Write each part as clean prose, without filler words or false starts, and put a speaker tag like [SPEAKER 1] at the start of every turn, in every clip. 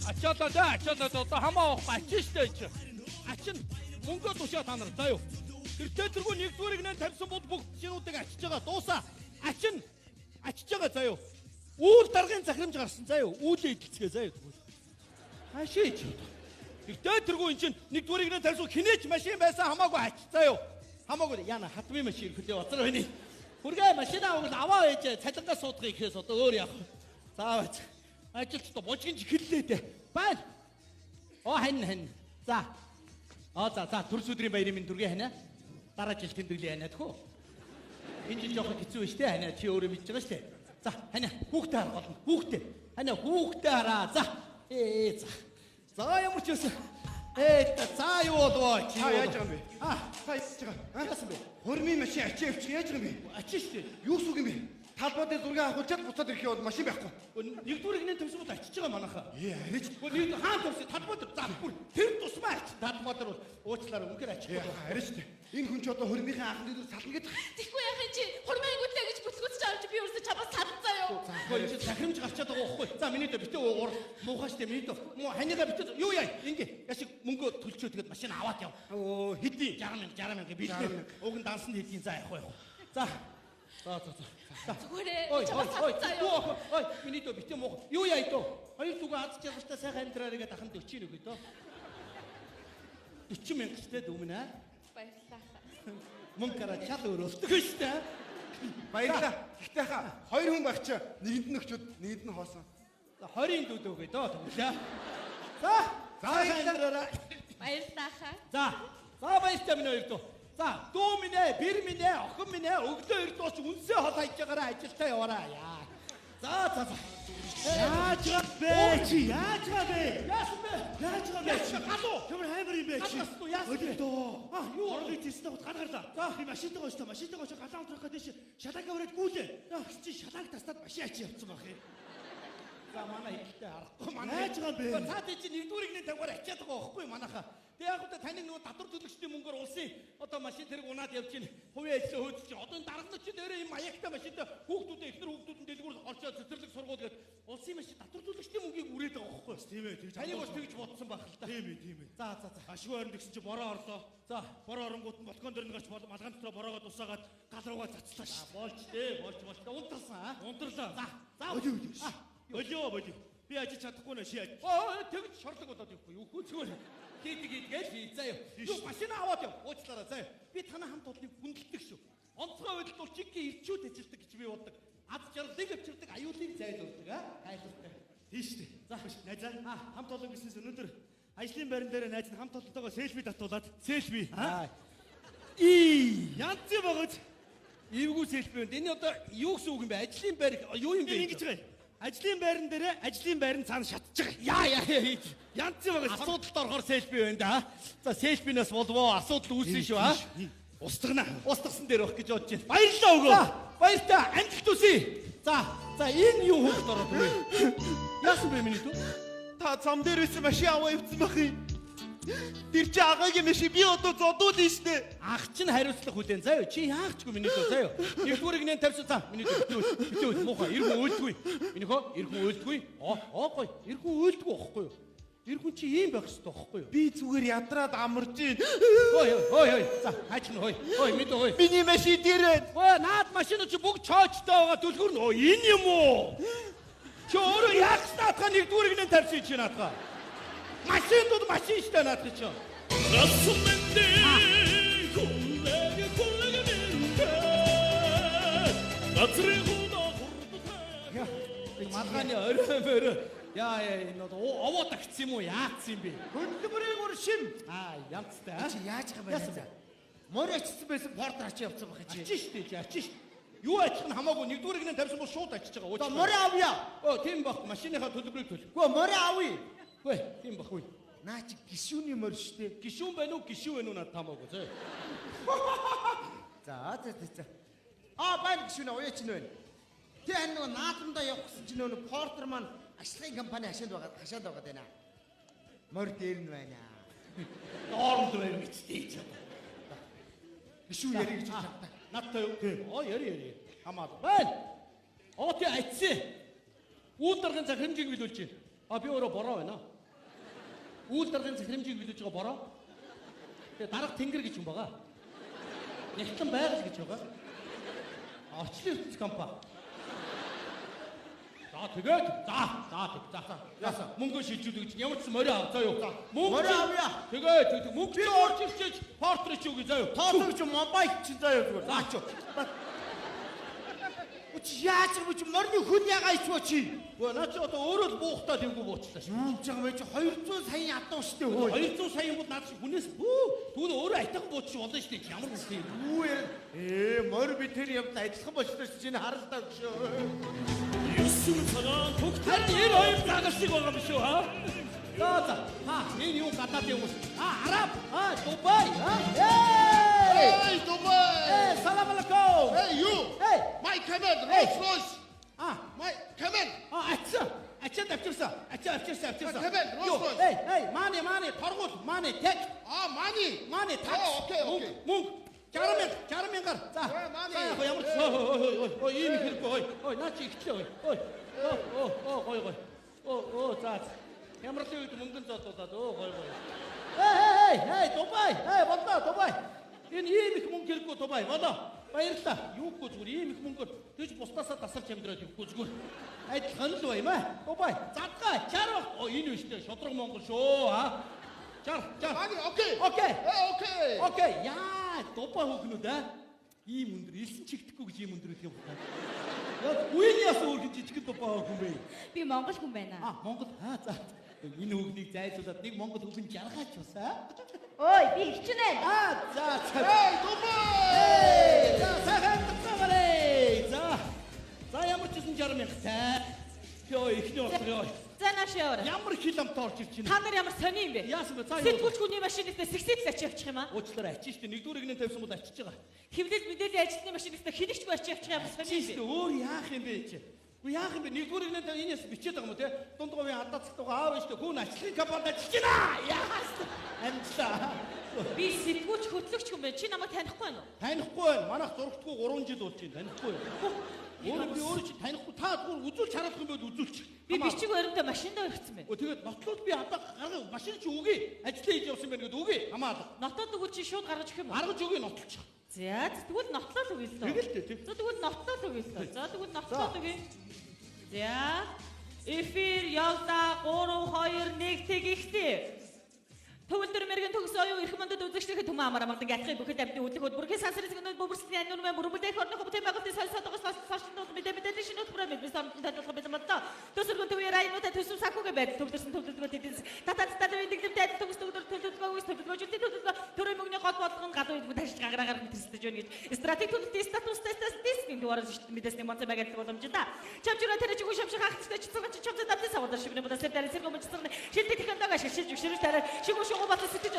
[SPEAKER 1] Ачаалаа хамаа ачиж штэ чи. Ачин мөнгө тушаа та нар заа юу. Тэр тэргүй нэгдүгээрийг нэн тавьсан бол бүгд шинүүдийг ачиж байгаа дуусаа. Ачин ачиж байгаа заа юу. Үүл даргын захирамж гарсан заа юу. Үүлээ идэлцгээ заа юу. Хашиж. Тэр тэргүй эн чин нэгдүгээрийг нэн тавьсан хинээч машин байсан хамаагүй ач заа юу. Хамаагүй яна хатмын машин хөдөө оцор байна. Хүргээ машинаа уул аваа ээж цалингаас суудгыг ихээс одоо өөр яах. Зааваач. Ажилчдаа божгинж хэллээ дээ. Байна. Хань. За. За төрс өдрийн баярын минь дүргээ хана. Дараа жил тэмдэглээ хана тэхүү. Энэ жил жоохон хэцүү шүү дээ. Хана чи өөрөө мэдж байгаа шүү дээ. За хана хүүхдээ хар болно. Хүүхдээ. Хана хүүхдээ хараа. За. За. За ямар ч үсэн. За юу болов чи
[SPEAKER 2] яаж байгаа юм бэ? Та яж байгаа.
[SPEAKER 1] Яасан бэ?
[SPEAKER 2] Хормын машин ачиж яаж байгаа юм бэ?
[SPEAKER 1] Ачиж шүү дээ.
[SPEAKER 2] Юу сүг юм бэ? Талбайд зургийг авахчаад буцаад ирэхээ бол машин байхгүй.
[SPEAKER 1] Нэгдүгээрийг нэн тавьсан бол ачиж байгаа манайхаа.
[SPEAKER 2] Арич.
[SPEAKER 1] Нэг хаан тавьсан талбайд за бүр тэр тусмаа ач. Талбайд бол уучлаарай үнээр ачих.
[SPEAKER 2] Арич тэ. Энэ хүн ч одоо хормынхаа анхны дөр сална гэж.
[SPEAKER 3] Тэггүй яхаа чи хормын гүтлээ гэж бүтлгүүцэж авч би өөрөөсөө чамаас салцаа юу.
[SPEAKER 1] Чи захирамж гарчаад байгаа байхгүй. За миний дэ битээ уур муухаштай миний дэ. Муу ханига битээ юу яа ингээ яшиг мөнгө төлчөө тэгээд машин аваад яв. Хэдий 60 мянга бэлдээ. Уг нь дансанд хэдий за явах байх. За.
[SPEAKER 3] Зүгээр чамаас салцаа юу.
[SPEAKER 1] Ой миний дэ битээ муу. Юу яа итөө. Хоёр зүгөө аз жаргалтай сайхан амьдраарэ гэдэг ахын 40 өгөө дөө. 40 мянгачтай дүүмнэ аа.
[SPEAKER 3] Баярлалаа.
[SPEAKER 1] Мөнгөөрөө чал өрөвдөг штэ.
[SPEAKER 2] Баярлалаа. Гэхдээ хаа хоёр хүн байх чи нэгэнд нь өгчөөд нэгэнд нь хоосон.
[SPEAKER 1] За 20-ын дүүд өгөө дөө тэгвэл. За баярлалаа.
[SPEAKER 3] Баярлалаа.
[SPEAKER 1] За баяртай минь хоёр дөө. За дүү минь ээ, бэр минь ээ, охин минь ээ, өглөө эрдөөс үнсээ хол хайж байгаараа ажилдаа яваараа яа. За. Яаж байгаа бэ? Яасан бэ? Галуу.
[SPEAKER 4] Ямар хаймар юм бэ чи?
[SPEAKER 1] Яасан бэ?
[SPEAKER 4] Юу орлыг тийснэ гот гадаарлаа. Би машинтайгаа очиж галаа унтрах гэдэг шалаагаа өрөөд гүйлээ. Чи шалааг тастаад машин ачи явцсан байх юм.
[SPEAKER 1] За манай ихтэй харахгүй
[SPEAKER 4] Яаж байгаа бэ?
[SPEAKER 1] Цаад чи нэгдүгээрийг нэг тавгаар ачаад байгаа байхгүй манайхаа. Тэг яг үгүй таны нөгөө татвар төлөгчдийн мөнгөөр улсын одоо машин тэрэг унаад явж чинь хувийн ажлаа хөөж чинь одоо дарагнууд чи нэрээ юм маягтай машинтай хүүхдүүдээ эхнэр хүүхдүүд нь дэлгүүр орчоод цэцэрлэг сургууль гээд улсын машин татвар төлөгчдийн мөнгийг үрээд байгаа байхгүй.
[SPEAKER 4] Тийм ээ тэгж.
[SPEAKER 1] Таны бас тэгж бодсон байх л та.
[SPEAKER 4] Тийм ээ.
[SPEAKER 1] За.
[SPEAKER 4] Ашгүй орон гэсэн чи бороо орлоо. За бороо оронгууд нь ботгон дөрн гарч малгайн дотроо бороогоо тусаагаад гал руугаа цацлаа ш.
[SPEAKER 1] Болж унтарсан.
[SPEAKER 4] Унтарлаа.
[SPEAKER 1] За.
[SPEAKER 4] Болио. Би ажиж чадахгүй нэ ши.
[SPEAKER 1] Тэгж шорлог болоод явахгүй юу хүү зүгээр. Хийдгээд заа юу. Юу машин аваад яв. Уучлаарай заа юу. Би танаа хамт олныг хүндэлдэг шүү. Онцгой байдалд бол чигийн ирчүүд ажилладаг гэж би боддог. Аз жаргалыг авчирдаг аюулыг зайлуулдаг гайлуулдаг.
[SPEAKER 4] Тийм шүү дээ. За найзаа хамт олон бизнес өнөөдөр ажлын байран дээр найз нь хамт олонтойгоо селфи татуулаад селфи. Янз багаж.
[SPEAKER 1] Эвгүй селфи байна. Энэ одоо юу гэсэн үг юм бэ? Ажлын байр юу юм бэ?
[SPEAKER 4] Ингэж байгаа. Ажлын байран дээр ажлын байран цаана шатж байгаа.
[SPEAKER 1] Яа.
[SPEAKER 4] Янз багаж.
[SPEAKER 1] Асуудалд орохоор селфи байна да. За селфинаас болвоо асуудал үүснэ шүү аа.
[SPEAKER 4] Устгана.
[SPEAKER 1] Устгасан дээр байх гэж бодож байна.
[SPEAKER 4] Баярлалаа өгөө.
[SPEAKER 1] Баяртай амжилт хүсье. За энэ юу хөвгт ороод вэ? Яасан бэ миний дүү?
[SPEAKER 2] Та зам дээр байсан машин аваа явцсан байх юм. Тэр чи агагийн машин би одоо зодуулна штэ.
[SPEAKER 1] Ах чинь хариуцлага хүлээн заа юу. Чи яахчгүй миний дүү заа юу. Нэгдүгээрийг нэн тавьсан цаа. Миний дүү битүү муухай иргэн өөлдгүй. Минийхөө иргэн өөлдгүй. Гоё. Иргэн өөлдгүй байхгүй юу? Иргэн чи ийм байх хэрэгтэй байхгүй юу?
[SPEAKER 2] Би зүгээр ядраад амарч ийн.
[SPEAKER 1] Хой. За хаач нь хой. Мэдээ хой.
[SPEAKER 2] Миний машин дээр байна.
[SPEAKER 1] Наад машин чи бүгд чоочтой байгаа түлхүр нь. Энэ юм уу? Чи өөрөө яах таатга нэгдүгээрийг нэн тавьсан чи наатга. Машинд машин штэ наатга чи. Малганы орой. Яа энэ овоо тагцсан юм уу? Яатсан юм бэ?
[SPEAKER 4] Хөдөлмөрийн уршим.
[SPEAKER 1] Янцтай
[SPEAKER 4] Чи яаж байгаа бэ? Морь ачсан байсан портер ачиж явцсан байх чи.
[SPEAKER 1] Ачиж. Юу ачих нь хамаагүй нэгдүгээрийг нь тавьсан бол шууд ачиж байгаа.
[SPEAKER 4] За морь авъя.
[SPEAKER 1] Тийм баг. Машиныхаа төлбөрийг төлөх.
[SPEAKER 4] Гэхдээ морь авъя.
[SPEAKER 1] Тийм баг.
[SPEAKER 4] Наа чи гişүүний морь штэ.
[SPEAKER 1] Гişүүн байна уу? Гişүү байна уу надад хамаагүй зөө.
[SPEAKER 4] За. Байна гişүүнээ уяач нь байна. Тэ нөгөө наадамдаа явах гэсэн чинь нөгөө портер маань ашиглагын компани хашаанд байгаа даа. Морь дээр нь байна.
[SPEAKER 1] Доорд байна гэжтэй ч.
[SPEAKER 4] Гişүү ярих гэж чаддаг.
[SPEAKER 1] Надтай юу? Яри. Хамаад. Байна. Тий айцсан. Үйл даргын захирамжийг биелүүлж байна. А би өөрөө бороо байна. Үйл даргын захирамжийг биелүүлж байгаа бороо. Тэгээ дарга тэнгэр гэж юм байгаа. Нягтлан байгаль гэж байгаа. Орчлын ертөнц компани. Тэгээд за мөнгө шилжүүлэх гэж ямар ч морь ав заа юу.
[SPEAKER 4] Морь авъя.
[SPEAKER 1] Тэгээд мөнгө орж ирчээж портрет юу гэж заа юу.
[SPEAKER 4] Тоологч мобайл чи заяа зүгээр. Наач. Үчи яаж ч морины хүн ягаа ичвэ чи.
[SPEAKER 1] Өө наа чи одоо өөрөө л буухтаа тэнгүү буучлаа шүү.
[SPEAKER 4] Юу ч юм бэ чи 200 сая ядуу штэ хөө.
[SPEAKER 1] 200 сая бол наад чи хүнээс түүний өөрөө айтхан бууч болно штэ ямар үгүй.
[SPEAKER 4] Юу морь би тэр явд ажиллах болчихсон чи энэ харалтаа гэж.
[SPEAKER 1] Юусэн цагаан төгтөр нэр хоёр загалшиг байгаа юм шүү хаа. За энэ юу гадаад юм уу? Араб, Дубай,
[SPEAKER 5] Hey, Dubai!
[SPEAKER 1] Salam alaikum.
[SPEAKER 5] Hey, you!
[SPEAKER 1] Hey.
[SPEAKER 5] My camel, Rolls Royce! My camel!
[SPEAKER 1] Ачаа авчирсан.
[SPEAKER 5] Camel, Rolls Royce!
[SPEAKER 1] Hey, money, торгуул, money, take.
[SPEAKER 5] Money!
[SPEAKER 1] Tax.
[SPEAKER 5] Oh, okay.
[SPEAKER 1] Мөнгө 60 мянгаар. За.
[SPEAKER 5] Money.
[SPEAKER 1] За ямар ч ийм хэрэггүй. Ой, наа чи ихтлээ. Ой. Гой. За. Ямар л үед мөнгөн зодуулаад гой. Hey, Дубай. Боллоо, Дубай. Энэ ийм их мөнгө хэрэггүй Дубай. Болоо. Баярлалаа. Юугүй зүгээр ийм их мөнгөөр тэгж бусдаасаа тасарч амьдраад явахгүй зүгээр. Адилхан л байм аа. Дубай. Задгаа 60. Энэ үстэй шодрог Монгол шүү аа. 60.
[SPEAKER 5] Money, okay!
[SPEAKER 1] Окей.
[SPEAKER 5] Hey, okay!
[SPEAKER 1] Окей. Яа, Дубай хүүхнүүд аа. Ийм өндөр элсэн чигдэхгүй гэж ийм өндөр өгөх юм байна. Яг үеийн яс өөр гэж жижиг Дубай хүүхэн бэ.
[SPEAKER 3] Би Монгол хүн байна.
[SPEAKER 1] Монгол. За. Энэ хүүхнийг зайлуулаад нэг Монгол хүүхэн жаргаач басаа.
[SPEAKER 3] Ой, би хичнээн.
[SPEAKER 1] За.
[SPEAKER 5] Hey, Dubai!
[SPEAKER 1] За, сайхан тагтаарай. За ямар ч юм 60 мянгатай. Йоо, ихний отроо.
[SPEAKER 3] За нааш яваа.
[SPEAKER 1] Ямар километр орж ирж байна.
[SPEAKER 3] Та нар ямар сони юм бэ?
[SPEAKER 1] Яасан бэ? За юу.
[SPEAKER 3] Сэтгүүлч хүний машинаас сэгсээл ачиж явчих юм аа.
[SPEAKER 1] Уучлаарай, ачиж штэ. Нэгдүгээр игнээ тавьсан бол ачиж байгаа.
[SPEAKER 3] Хэвлэл мэдээллийн ажилтны машинаас хинэгчгүй ачиж явчих юм сони юм
[SPEAKER 1] Чи
[SPEAKER 3] бэ?
[SPEAKER 1] өөр яах юм бэ чи? Уу яах юм бэ? Нэгдүгээр игнээ тавь энэс бичээд байгаа юм уу те? Дундгой алдаа цагтаа аав штэ. Хүн ачлын компанид ачиж байна. Яас. Амтаа.
[SPEAKER 3] Би сэтгүүлч хөтлөгч хүн байна. Чи намайг танихгүй байна уу?
[SPEAKER 1] Танихгүй байна. Манайх зургтгүй 3 жил болж байна. Танихгүй юу? Өөрөө би өөрөө чи танихгүй та зүгээр үзүүлж хараах юм бол үзүүлч.
[SPEAKER 3] Би бичиг баримтаа машиндаа өргөцсөн байна.
[SPEAKER 1] Тэгээд нотлууд би одоо гарга машин чи үгүй. Ажиллаа хийж явсан байна гэдэг үгүй. Хамаадаг.
[SPEAKER 3] Нотоод өгвөл чи шууд гаргаж өгөх юм уу?
[SPEAKER 1] Гаргаж өгье нотлч.
[SPEAKER 3] За тэгвэл нотлол өгье л дөө.
[SPEAKER 1] Тэгэлтэй тэг.
[SPEAKER 3] За тэгвэл нотлол өгье л дөө. За тэгвэл нотлол өгье. За эфир явлаа 3 2 1 тэгихтэй. Төвлөр мэрэгэн төгс оюу эрх мандад үзэгчдийн төмөн амар амардан гатхыг бүхэд амьтны үлдэх бүрхий сансрын зэгнүүд бөмбөрслийн аннуурмын бүрмөдөх орны хөбөтэн байгуулалтын солисоотогоос фашинууд мэдээ шинүүд бүрэмэд би самтан татлах байсан мата. Төсөргөн төвийн районуудад төсөв санхүүгээ байд. Төвлөрсөн төвлөргөө тэдэнс. Татад дэгдэмтэй төгс төвлөргөө төрөө мөнгөний гол болгон гадуур ташиж гаграагаар мэдэрсэж байна гэж. Стратеги төлөвтэй статустай статистикийн дугаар мэдээсний монцой байгаад боломжтой. Чамчраа тэрэж үгүй шамшиг хаагцтай чамцаа давтан савдар шивнэ бодосэр дээр сэргөө мөчсөн шилдэг технологи ашиглаж ширүүш тарай шигүү Батас сэтгэж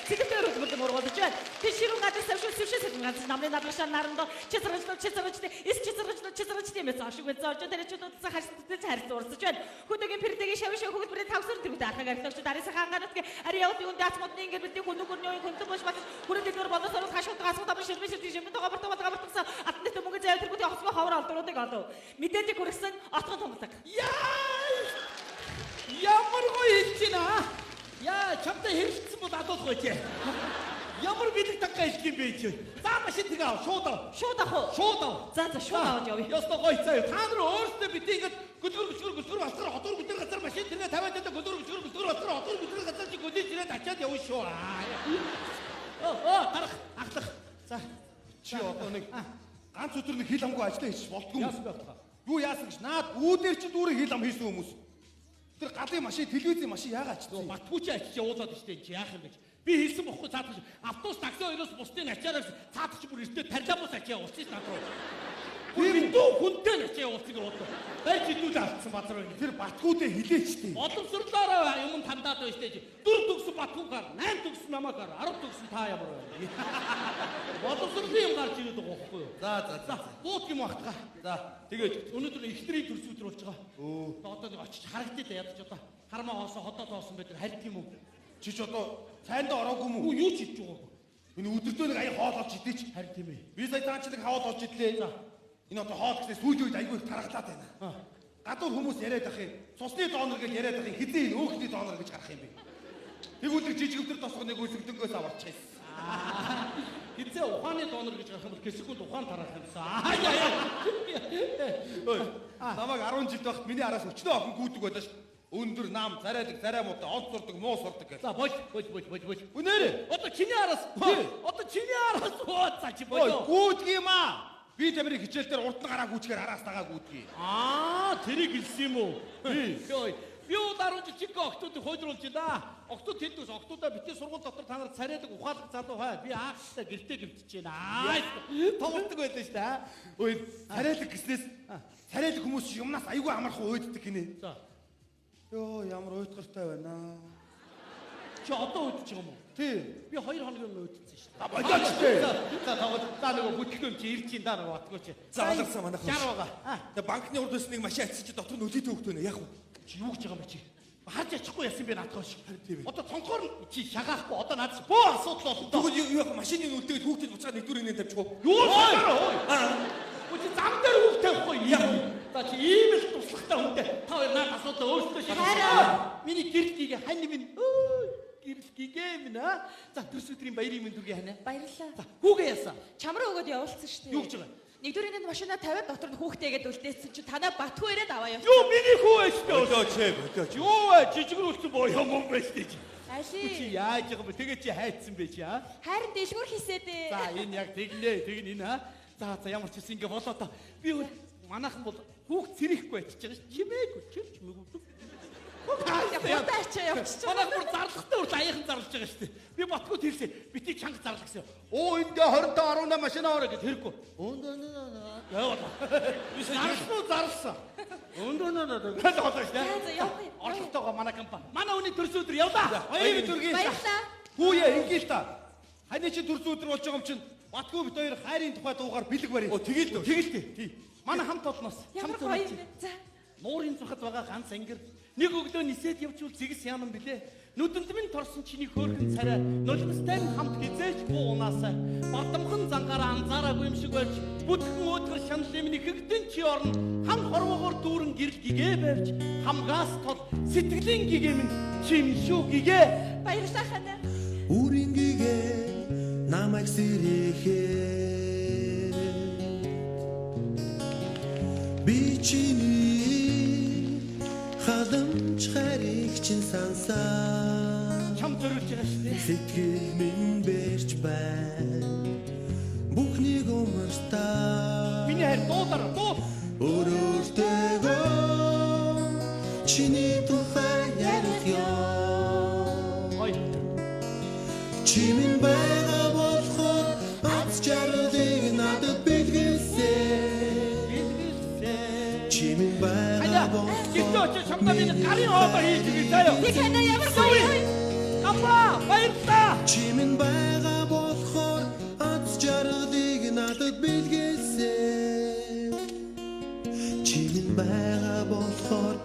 [SPEAKER 3] сэтгэлээр өгмөд мөргөлж байна. Тэг ширүүн гадар савшилсэн ганц намны надлашаа наранд чэцэрч тиймээс ашиг байж орж тэр чөдөд хашигттай харьц урсаж байна. Хүндэгийн пэрдэгийн шавшиг хөгөлбөрийн тавсар тэргүүт архаг архлагч дараас хангаанат ари явд юунд ацмодны ингээд бидний хүнүгөрний хүндэг бош бат хүрээлэлээр болосоор хашууд гасууд амир ширмэ тийм габартсан атны төмөнгө заяа тэргүүт хосгоо ховор алдруулдаг одоо. Мэдээлэл хүргэсэн отгон томдог.
[SPEAKER 1] Ямар гоё хэлж байна. Яа, чамтай хэрэлцсэн бол адуулах байжээ. Ямар бэлэг тагга хэлэх юм бэ чи? За машин тэгээ ав, шууд ав.
[SPEAKER 3] Шууд ав. За шууд аваад явъя.
[SPEAKER 1] Ястаа гоё цаа. Та нар өөрсдөө бид ингээд гүлгөр басраа хотор бүдэр газар машин тэгээ тавиад энэ гүлгөр басраа хотор бүдэр газар чи гүлж ирээд ачаад явна шүү. Тарах, ахлах. За
[SPEAKER 2] Чи одоо нэг ганц өдөр нэг хил хамгүй ажиллаа хийж болтгүй юм.
[SPEAKER 1] яасан бэ батга?
[SPEAKER 2] Юу яасан гэж наад үүдээр чи дүүрэн хил хам хийсэн хүмүүс. Тэр галын машин, телевизийн машин яагаад ч тийм.
[SPEAKER 1] Батгүйч ачиж явуулаад штэ чи яах юм бэ? Би хэлсэн бохгүй цаадах. Автобус такси хоёроос бусдын ачаараа цаадах чи бүр эртээ тарилаа бус ачаа явуулчих наад руу. Тийм дүү хүнтэй ачаа явуулчих гоо. Байж идүүл алдсан базар байна.
[SPEAKER 2] Тэр батгүүдээ хилээч тийм.
[SPEAKER 1] Боловсрлаараа юм тандаад байна штэ чи. 4 төгсөн батгуугаар, 8 төгсөн намаагаар, 10 төгсөн та ямар байна? Боловсрлын юм гарч ирээд байгаа байхгүй юу?
[SPEAKER 2] За.
[SPEAKER 1] Буут юм ахтгаа. За. Тэгээд өнөөдөр ихтрийн төрс өдөр болж байгаа. Одоо нэг очиж харагдтыг ядаж одоо. Хармаа хоосоо ходоод хоосон байдаг хард юм уу?
[SPEAKER 2] Чи ч одоо цайндаа ороогүй мүү?
[SPEAKER 1] Юу юу ч хийж байгаагүй.
[SPEAKER 2] Энэ өдөртөө нэг аяа хоол олж идээч.
[SPEAKER 1] Харин тийм ээ.
[SPEAKER 2] Би сая таанчлаг хаваад олж идлээ.
[SPEAKER 1] За.
[SPEAKER 2] Энэ одоо хоол гэснээр сүүлийн үед аягүй их тархалаад байна. гадуур хүмүүс яриад ах юм. Цусны донор гэж яриад ах юм. Хизээ энэ өөхний донор гэж гарах юм бэ. Тэгвэл тэр жижигвэр тосгоныг өсөлдөнгөөс аварчих юм.
[SPEAKER 1] Хизээ ухааны донор гэж гарах юм бол хэсэггүй ухаан тарах юмсан.
[SPEAKER 2] Ой. Намайг 10 жил байхад миний араас өчнөө охин гүйдэг байлаа шүү. Өндөр нам, царайдаг, царай муутай, онц сурдаг, муу сурдаг гэж.
[SPEAKER 1] За бож.
[SPEAKER 2] Үнээр.
[SPEAKER 1] Одоо чиний араас. Одоо чиний араас ууцаа чи болоо.
[SPEAKER 2] Гүйдэг юм аа. Би тамирын хичээл дээр урд нь гараа гүйчгээр араас тагаа гүйдэг.
[SPEAKER 1] Тэрийг хэлсэн юм уу? Би бол 10 жил чиг октодыг хойдруулж да. Октод хэлдэгс октодоо битээ сургууль дотор та нар царайдаг ухаалаг залуу хаа. Би аахтай гэртээ гимтэж байна.
[SPEAKER 2] Тоглолтог байлаа шүү дээ. Ой, царайлаг гэснээс царайлаг хүмүүс юмнаас аюулгүй амархан уйддаг гинэ.
[SPEAKER 1] За.
[SPEAKER 2] Йоо, ямар уйдгартай байна.
[SPEAKER 1] Чи одоо уйдчих юм уу?
[SPEAKER 2] Тий.
[SPEAKER 1] Би 2 хоногийн өмнө уйдчихсан шүү дээ.
[SPEAKER 2] Болооч тий.
[SPEAKER 1] За нөгөө бүтгэн чи ирж ин даа нөгөө батгүй чи.
[SPEAKER 2] За аларсан манайх.
[SPEAKER 1] Жар байгаа.
[SPEAKER 2] Тэгээ банкны урд өснөг машин атсч дотор нь үлээтэй хөвгтөө нэ яах вэ?
[SPEAKER 1] Чи юу гэж байгаа юм бэ чи? Харж ячихгүй ясан бэ наадах шиг.
[SPEAKER 2] Тийм ээ.
[SPEAKER 1] Одоо цонхоор чи шагаахгүй одоо надад бөө асуудал болно доо.
[SPEAKER 2] Тэгвэл юу яах машины үлдээд хүүхдэд буцаад нэгдүгээр инээ тавьчих уу?
[SPEAKER 1] Юу шагаар. Чи зам дээр хүүхд тавихгүй яа. За чи ийм л туслахтай хүнтэй. Та хоёр надад асуудал өөрсдөө шийдээ. Миний гэрэлтгийг хань минь гэрэлтгийг минь аа. За төрс өдрийн баярын минь түгээ ханаа.
[SPEAKER 3] Баярлалаа.
[SPEAKER 1] За хүүгээ яасан.
[SPEAKER 3] Чамраа өгөөд явуулсан шүү дээ.
[SPEAKER 1] Юу гэж байгаа?
[SPEAKER 3] Нэгдүгээр энэ машинаа тавиад дотор нь хүүхдээгээд үлдээсэн чи танаа Батхүү ирээд аваа явсан.
[SPEAKER 1] Юу миний хүү байж тээ.
[SPEAKER 2] Болооч.
[SPEAKER 1] Юу вэ? Жижигрүүлсэн боо юм байж тээ. Чи
[SPEAKER 3] Али.
[SPEAKER 1] яаж байгаа бэ? Тэгээ чи хайцсан бэ чи аа?
[SPEAKER 3] Хайрын дэлгүүр хийсээ дээ.
[SPEAKER 1] За энэ яг тэгнэ энэ аа. За ямар ч юм ингээ болоо та. Би манайхан бол хүүхд цэрэхгүй ачиж байгаа ш. Чимээгүй чимээгүй.
[SPEAKER 3] Яваачаа явчих.
[SPEAKER 1] Манайх бүр зарлахтай бүр аяхан зарлаж байгаа шүү дээ. Би ботгоо тэрсээ бити чанга зарлах гэсэн.
[SPEAKER 2] Эндээ 25 машина ороо
[SPEAKER 1] гэж хэрэггүй. Яваа. Би зарлсан. Тэгэл болоо шүү дээ.
[SPEAKER 3] За явах юм.
[SPEAKER 1] Орлоготойгоо манай компани. Манай хүний төрс өдөр явлаа. Баяр төргийн.
[SPEAKER 3] Баярлалаа.
[SPEAKER 2] Хүүе ингээл та. Хань чи төрс өдөр болж байгаа юм чинь Батгүй бит хоёр хайрын тухай дуугаар бэлэг барь.
[SPEAKER 1] Тэгэл тий. Манай хамт олноос.
[SPEAKER 3] Ямар гоё юм бэ? За.
[SPEAKER 1] Нуурын цахад байгаа ганц ангир нэг өглөө нисээд явчвал зэгс яам билээ. Нүдэнд минь торсон чиний хөөргөн царай нулимстай хамт хизээч буу унаасаа бардамхан зангаараа анзаараагүй юм шиг байж бүтгэн өөдгөр шанал юмны хэгдэн чи орно хам хорвоогоор дүүрэн гэрэл гэгээ барьж хамгаас тол сэтгэлийн гэгээ минь чин шүү гэгээ.
[SPEAKER 3] Баярлалаа ханаа.
[SPEAKER 6] Үрийн гэгээ намайг сэрэхээ би чиний халамж хариг чин сансаа
[SPEAKER 1] Чам зөрүүлж байгаа шүү дээ.
[SPEAKER 6] сэтгэл минь бэрч байна бүхнийг өмөртөө
[SPEAKER 1] Миний хайр дуудаар дуу.
[SPEAKER 6] өөрөөсөө чиний тухай ярих ёо
[SPEAKER 1] Ой.
[SPEAKER 6] Чимэн байгаа болохоор аз жаргалыг надад бэлгэлсэн Чимэн байгаа болохоор
[SPEAKER 1] Гитөө чи чамдаа миний гарын хоолой хийж байгаа заяа.
[SPEAKER 3] Би ханаа ямар гоё юм.
[SPEAKER 1] Апа, баярлалаа.
[SPEAKER 6] Чимэн байгаа болохоор аз жаргалыг надад бэлгэлсэн Чимэн байгаа болохоор